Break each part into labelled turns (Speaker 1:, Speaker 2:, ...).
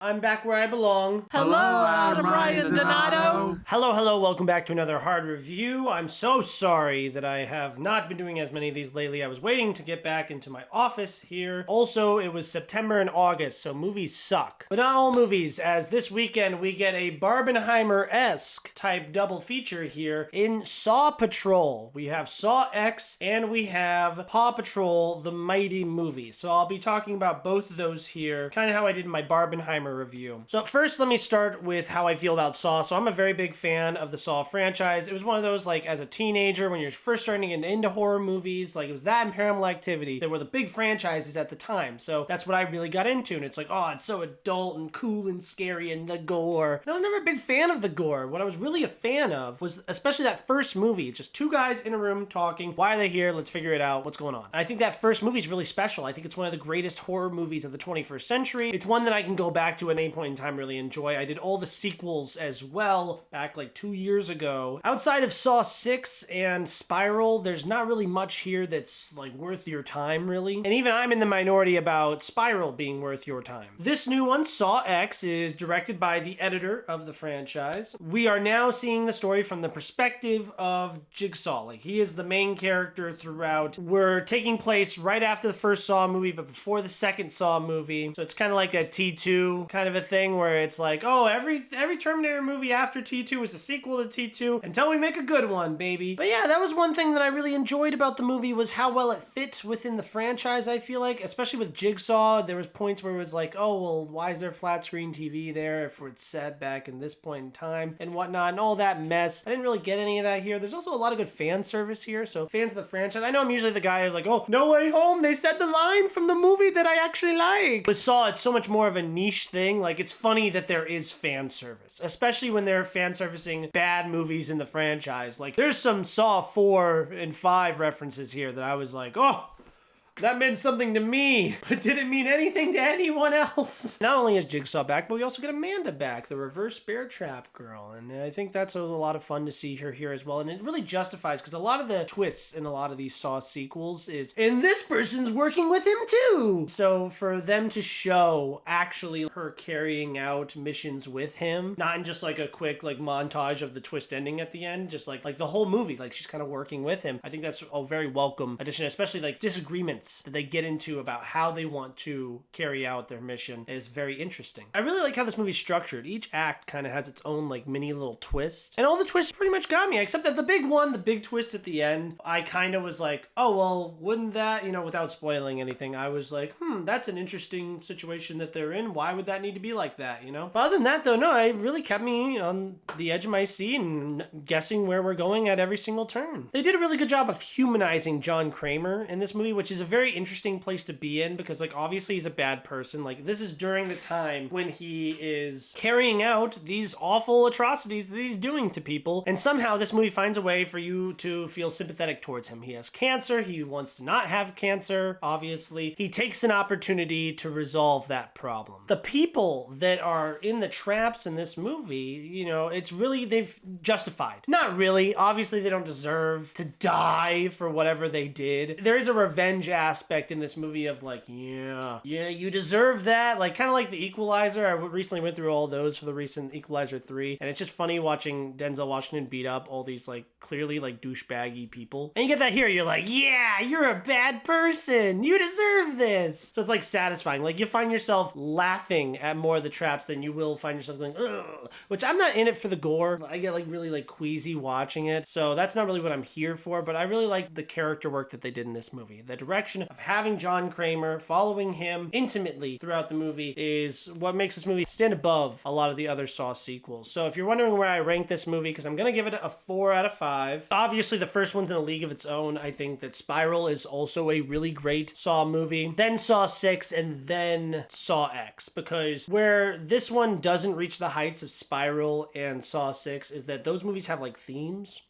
Speaker 1: I'm back where I belong.
Speaker 2: Hello, Adam Ryan Donato.
Speaker 1: Hello, welcome back to another hard review. I'm so sorry that I have not been doing as many of these lately. I was waiting to get back into my office here. Also, it was September and August, so movies suck. But not all movies, as this weekend we get a Barbenheimer-esque type double feature here in Saw Patrol. We have Saw X and we have Paw Patrol, the Mighty Movie. So I'll be talking about both of those here, kind of how I did in my Barbenheimer review. So first, let me start with how I feel about Saw. So I'm a very big fan of the Saw franchise. It was one of those, like, as a teenager, when you're first starting to get into horror movies, like, it was that and Paranormal Activity that were the big franchises at the time. So that's what I really got into, and it's like, oh, it's so adult and cool and scary and the gore. And I was never a big fan of the gore. What I was really a fan of was especially that first movie. It's just two guys in a room talking. Why are they here? Let's figure it out. What's going on? I think that first movie is really special. I think it's one of the greatest horror movies of the 21st century. It's one that I can go back to at any point in time really enjoy. I did all the sequels as well back like 2 years ago. Outside of Saw 6 and Spiral, there's not really much here that's like worth your time really. And even I'm in the minority about Spiral being worth your time. This new one, Saw X, is directed by the editor of the franchise. We are now seeing the story from the perspective of Jigsaw. Like, he is the main character throughout. We're taking place right after the first Saw movie, but before the second Saw movie. So it's kind of like a T2 kind of a thing where it's like, oh, every Terminator movie after T2 is a sequel to T2 until we make a good one, baby. But yeah, that was one thing that I really enjoyed about the movie, was how well it fit within the franchise, I feel like. Especially with Jigsaw, there was points where it was like, oh, well, why is there flat screen TV there if it's set back in this point in time and whatnot and all that mess. I didn't really get any of that here. There's also a lot of good fan service here, so fans of the franchise. I know I'm usually the guy who's like, oh, No Way Home, they said the line from the movie that I actually like. With Saw, it's so much more of a niche thing. Like, it's funny that there is fan service, especially when they're fan servicing bad movies in the franchise. Like, there's some Saw 4 and 5 references here that I was like, oh, that meant something to me, but didn't mean anything to anyone else. Not only is Jigsaw back, but we also get Amanda back, the reverse bear trap girl. And I think that's a lot of fun to see her here as well. And it really justifies, because a lot of the twists in a lot of these Saw sequels is, and this person's working with him too. So for them to show actually her carrying out missions with him, not in just like a quick like montage of the twist ending at the end, just like the whole movie, like she's kind of working with him. I think that's a very welcome addition, especially like disagreements that they get into about how they want to carry out their mission is very interesting. I really like how this movie's structured. Each act kind of has its own like mini little twist, and all the twists pretty much got me, except that the big one, the big twist at the end, I kind of was like, oh, well, wouldn't that, without spoiling anything, I was like, that's an interesting situation that they're in. Why would that need to be like that, But other than that, though, no, it really kept me on the edge of my seat and guessing where we're going at every single turn. They did a really good job of humanizing John Kramer in this movie, which is a very interesting place to be in, because like obviously he's a bad person. Like, this is during the time when he is carrying out these awful atrocities that he's doing to people, and somehow this movie finds a way for you to feel sympathetic towards him. He has cancer, he wants to not have cancer, obviously. He takes an opportunity to resolve that problem. The people that are in the traps in this movie, it's really, they've justified. Not really. Obviously they don't deserve to die for whatever they did. There is a revenge aspect in this movie of like, yeah, you deserve that. Like, kind of like the Equalizer. I recently went through all those for the recent Equalizer 3, and it's just funny watching Denzel Washington beat up all these like clearly like douchebaggy people. And you get that here, you're like, yeah, you're a bad person. You deserve this. So it's like satisfying. Like, you find yourself laughing at more of the traps than you will find yourself going, ugh. Which, I'm not in it for the gore. I get like really like queasy watching it. So that's not really what I'm here for, but I really like the character work that they did in this movie. The direction of having John Kramer, following him intimately throughout the movie, is what makes this movie stand above a lot of the other Saw sequels. So if you're wondering where I rank this movie, because I'm going to give it a 4 out of 5. Obviously, the first one's in a league of its own. I think that Spiral is also a really great Saw movie. Then Saw 6, and then Saw X, because where this one doesn't reach the heights of Spiral and Saw 6 is that those movies have like themes.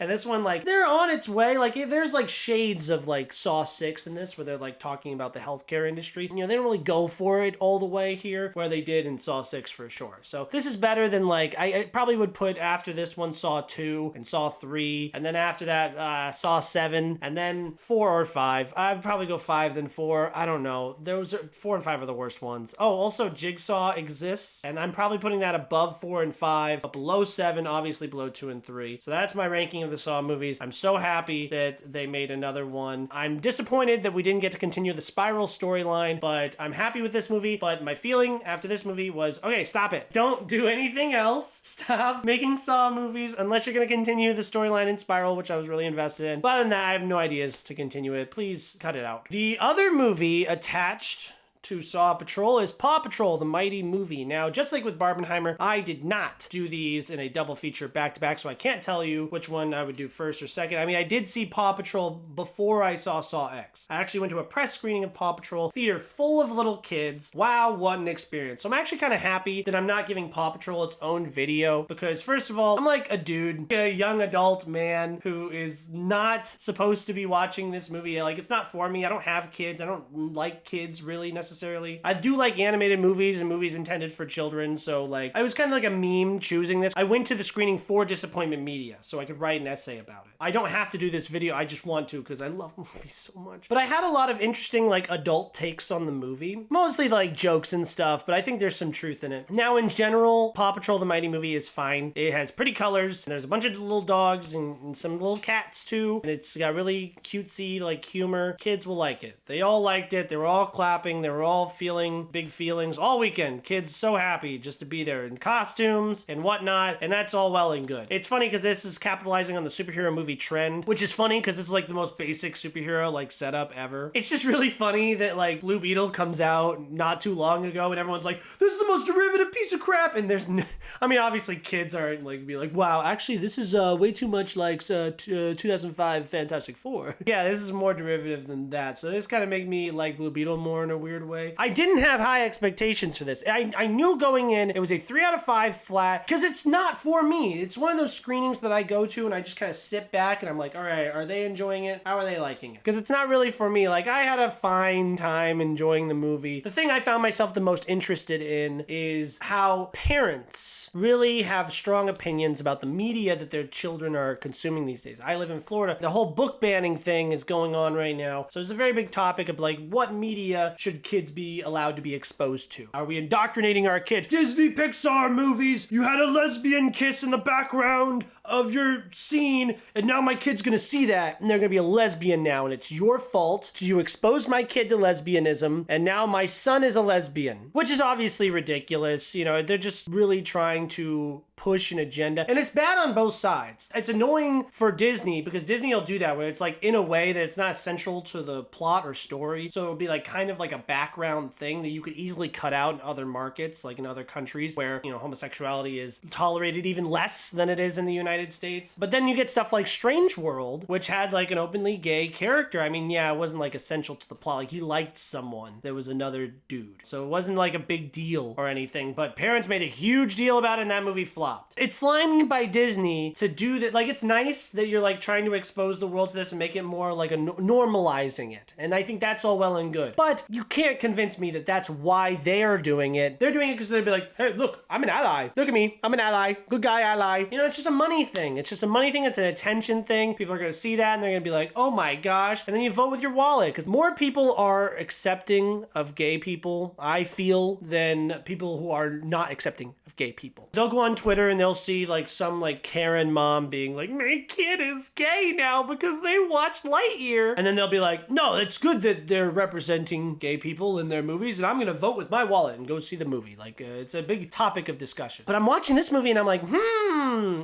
Speaker 1: And this one, like, they're on its way. Like, there's like shades of like Saw 6 in this, where they're like talking about the healthcare industry. You know, they don't really go for it all the way here, where they did in Saw 6 for sure. So this is better than like, I probably would put after this one Saw 2 and Saw 3, and then after that Saw 7, and then 4 or 5. I'd probably go 5 then 4. I don't know. Those are 4 and 5 are the worst ones. Oh, also Jigsaw exists, and I'm probably putting that above 4 and 5, but below 7, obviously below 2 and 3. So that's my ranking of the Saw movies. I'm so happy that they made another one. I'm disappointed that we didn't get to continue the Spiral storyline, but I'm happy with this movie. But my feeling after this movie was, okay, stop it. Don't do anything else. Stop making Saw movies unless you're going to continue the storyline in Spiral, which I was really invested in. But other than that, I have no ideas to continue it. Please cut it out. The other movie attached to Saw Patrol is Paw Patrol, the Mighty Movie. Now, just like with Barbenheimer, I did not do these in a double feature back-to-back, so I can't tell you which one I would do first or second. I mean, I did see Paw Patrol before I saw Saw X. I actually went to a press screening of Paw Patrol, theater full of little kids. Wow, what an experience. So I'm actually kind of happy that I'm not giving Paw Patrol its own video, because first of all, I'm like a dude, a young adult man who is not supposed to be watching this movie. Like, it's not for me. I don't have kids. I don't like kids really necessarily. I do like animated movies and movies intended for children, so like I was kind of like a meme choosing this. I went to the screening for Disappointment Media so I could write an essay about it. I don't have to do this video, I just want to because I love movies so much. But I had a lot of interesting like adult takes on the movie, mostly like jokes and stuff, but I think there's some truth in it. Now in general, Paw Patrol the Mighty Movie is fine. It has pretty colors, and there's a bunch of little dogs and some little cats too, and it's got really cutesy like humor. Kids will like it. They all liked it. They were all clapping. They were all feeling big feelings all weekend. Kids so happy just to be there in costumes and whatnot, and that's all well and good. It's funny because this is capitalizing on the superhero movie trend, which is funny because it's like the most basic superhero like setup ever. It's just really funny that like Blue Beetle comes out not too long ago and everyone's like, this is the most derivative piece of crap, and there's no, I mean obviously kids aren't like be like, wow, actually this is way too much like 2005 Fantastic Four. Yeah, this is more derivative than that, so this kind of made me like Blue Beetle more in a weird way. I didn't have high expectations for this. I knew going in it was a 3 out of 5 flat because it's not for me. It's one of those screenings that I go to and I just kind of sit back and I'm like, all right, are they enjoying it? How are they liking it? Because it's not really for me. Like, I had a fine time enjoying the movie. The thing I found myself the most interested in is how parents really have strong opinions about the media that their children are consuming these days. I live in Florida. The whole book banning thing is going on right now. So it's a very big topic of like, what media should kids be allowed to be exposed to? Are we indoctrinating our kids? Disney Pixar movies, you had a lesbian kiss in the background of your scene, and now my kid's gonna see that, and they're gonna be a lesbian now, and it's your fault. So you exposed my kid to lesbianism, and now my son is a lesbian, which is obviously ridiculous. You know, they're just really trying to push an agenda, and it's bad on both sides. It's annoying for Disney because Disney will do that where it's like in a way that it's not essential to the plot or story, so it'll be like kind of like a background thing that you could easily cut out in other markets, like in other countries where, you know, homosexuality is tolerated even less than it is in the United States. But then you get stuff like Strange World, which had like an openly gay character. I mean, yeah, it wasn't like essential to the plot. Like, he liked someone that was another dude, so it wasn't like a big deal or anything, but parents made a huge deal about it and that movie flopped. It's slimy by Disney to do that. Like, it's nice that you're like trying to expose the world to this and make it more like a normalizing it, and I think that's all well and good, but you can't convince me that that's why they're doing it. They're doing it because they'd be like, hey, look, I'm an ally. Look at me. I'm an ally. Good guy ally. You know, it's just a money thing. It's just a money thing. It's an attention thing. People are going to see that and they're going to be like, oh my gosh. And then you vote with your wallet because more people are accepting of gay people, I feel, than people who are not accepting of gay people. They'll go on Twitter and they'll see like some like Karen mom being like, my kid is gay now because they watched Lightyear. And then they'll be like, no, it's good that they're representing gay people in their movies and I'm going to vote with my wallet and go see the movie. Like, it's a big topic of discussion. But I'm watching this movie and I'm like,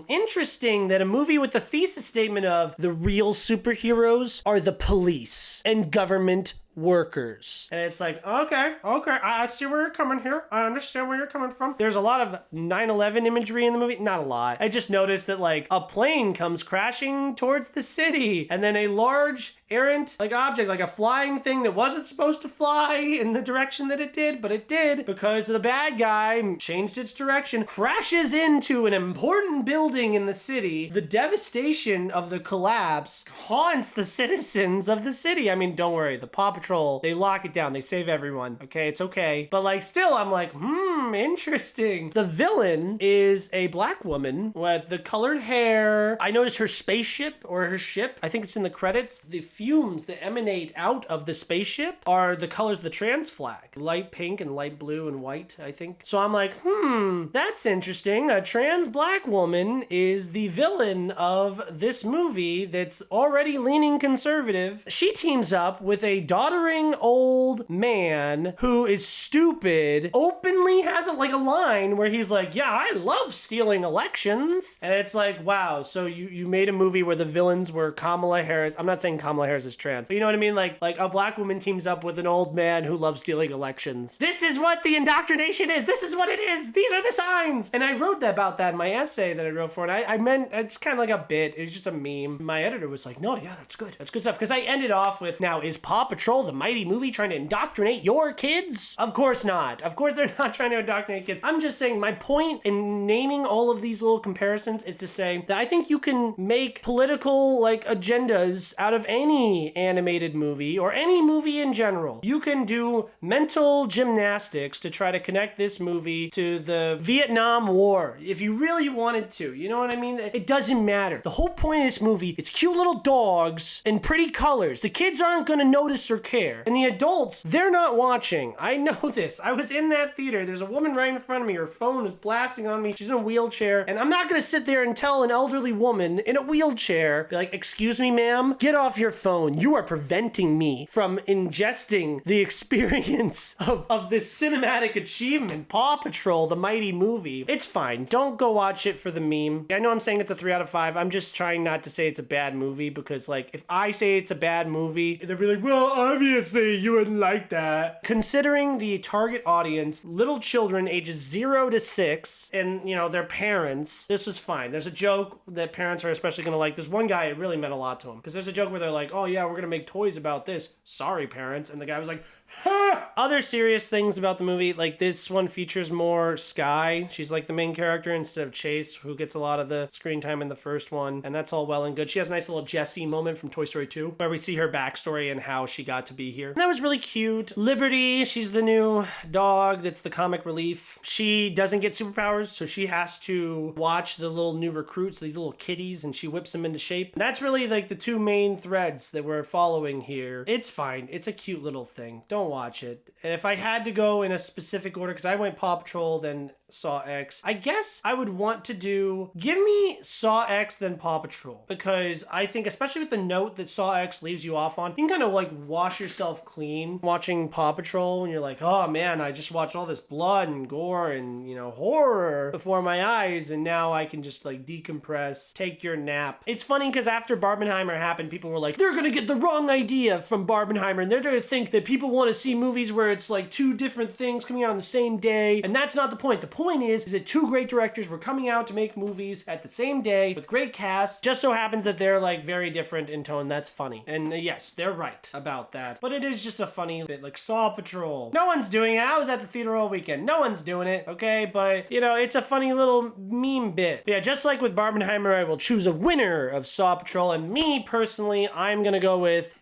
Speaker 1: interesting that a movie with the thesis statement of the real superheroes are the police and government workers. And it's like, okay, I see where you're coming here. I understand where you're coming from. There's a lot of 9/11 imagery in the movie. Not a lot. I just noticed that like a plane comes crashing towards the city, and then a large errant like object, like a flying thing that wasn't supposed to fly in the direction that it did, but it did because the bad guy changed its direction, crashes into an important building in the city. The devastation of the collapse haunts the citizens of the city. I mean, don't worry, the Paw Patrol, they lock it down, they save everyone. Okay, it's okay. But like still, I'm like, interesting. The villain is a black woman with the colored hair. I noticed her spaceship or her ship, I think it's in the credits. The fumes that emanate out of the spaceship are the colors of the trans flag. Light pink and light blue and white, I think. So I'm like, that's interesting. A trans black woman is the villain of this movie that's already leaning conservative. She teams up with a doddering old man who is stupid, openly has a line where he's like, yeah, I love stealing elections. And it's like, wow, so you made a movie where the villains were Kamala Harris. I'm not saying Kamala Harris is trans, but you know what I mean? Like a black woman teams up with an old man who loves stealing elections. This is what the indoctrination is. This is what it is. These are the signs. And I wrote about that in my essay that I wrote for it. I meant, it's kind of like a bit. It was just a meme. My editor was like, no, yeah, that's good. That's good stuff. Because I ended off with, now, is Paw Patrol the mighty movie trying to indoctrinate your kids? Of course not. Of course they're not trying to indoctrinate kids. I'm just saying my point in naming all of these little comparisons is to say that I think you can make political like agendas out of any animated movie or any movie in general. You can do mental gymnastics to try to connect this movie to the Vietnam War if you really wanted to. You know what I mean? It doesn't matter. The whole point of this movie, it's cute little dogs and pretty colors. The kids aren't gonna notice or care. And the adults, they're not watching. I know this. I was in that theater. There's a woman right in front of me. Her phone is blasting on me. She's in a wheelchair. And I'm not gonna sit there and tell an elderly woman in a wheelchair, be like, excuse me, ma'am, get off your phone. You are preventing me from ingesting the experience of this cinematic achievement, Paw Patrol, the mighty movie. It's fine. Don't go watch it for the meme. I know I'm saying it's a 3 out of 5. I'm just trying not to say it's a bad movie because, like, if I say it's a bad movie, they'll be like, well, obviously you wouldn't like that. Considering the target audience, little children ages 0 to 6, and, you know, their parents, this was fine. There's a joke that parents are especially gonna like. This one guy, it really meant a lot to him because there's a joke where they're like, oh yeah, we're gonna make toys about this. Sorry, parents. And the guy was like, ha! Other serious things about the movie, like this one features more Skye. She's like the main character instead of Chase, who gets a lot of the screen time in the first one, and that's all well and good. She has a nice little Jessie moment from Toy Story 2, where we see her backstory and how she got to be here. And that was really cute. Liberty, she's the new dog that's the comic relief. She doesn't get superpowers, so she has to watch the little new recruits, these little kitties, and she whips them into shape. And that's really like the two main threads that we're following here. It's fine. It's a cute little thing. Don't watch it. And if I had to go in a specific order, because I went Paw Patrol, then Saw X, I guess I would want to give me Saw X then Paw Patrol, because I think especially with the note that Saw X leaves you off on, you can kind of like wash yourself clean watching Paw Patrol when you're like, oh man, I just watched all this blood and gore and, you know, horror before my eyes, and now I can just like decompress, take your nap. It's funny because after Barbenheimer happened, people were like, they're gonna get the wrong idea from Barbenheimer, and they're gonna think that people want to see movies where it's like two different things coming out on the same day, and that's not the point. The point is that two great directors were coming out to make movies at the same day with great casts. Just so happens that they're like very different in tone. That's funny. And yes, they're right about that. But it is just a funny bit, like Saw Patrol. No one's doing it. I was at the theater all weekend. No one's doing it, okay? But, you know, it's a funny little meme bit. But yeah, just like with Barbenheimer, I will choose a winner of Saw Patrol. And me, personally, I'm gonna go with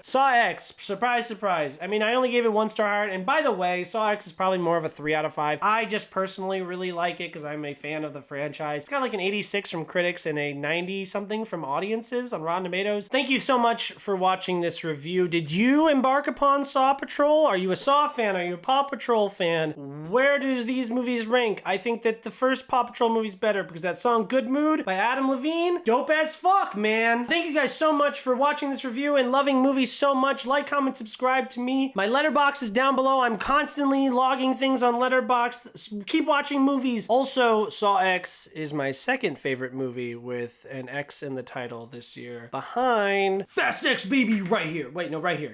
Speaker 1: Saw X. Surprise, surprise. I mean, I only gave it 1-star heart. And by the way, Saw X is probably more of a 3 out of 5. I just personally really like it because I'm a fan of the franchise. It's got like an 86 from critics and a 90 something from audiences on Rotten Tomatoes. Thank you so much for watching this review. Did you embark upon Saw Patrol? Are you a Saw fan? Are you a Paw Patrol fan? Where do these movies rank? I think that the first Paw Patrol movie's better because that song Good Mood by Adam Levine, dope as fuck, man. Thank you guys so much for watching this review and loving movies so much. Like, comment, subscribe to me. My Letterboxd is down below. I'm constantly logging things on Letterboxd. Keep watching movies. Also, Saw X is my second favorite movie with an X in the title this year, behind Fast X, baby, right here. Wait, no, right here.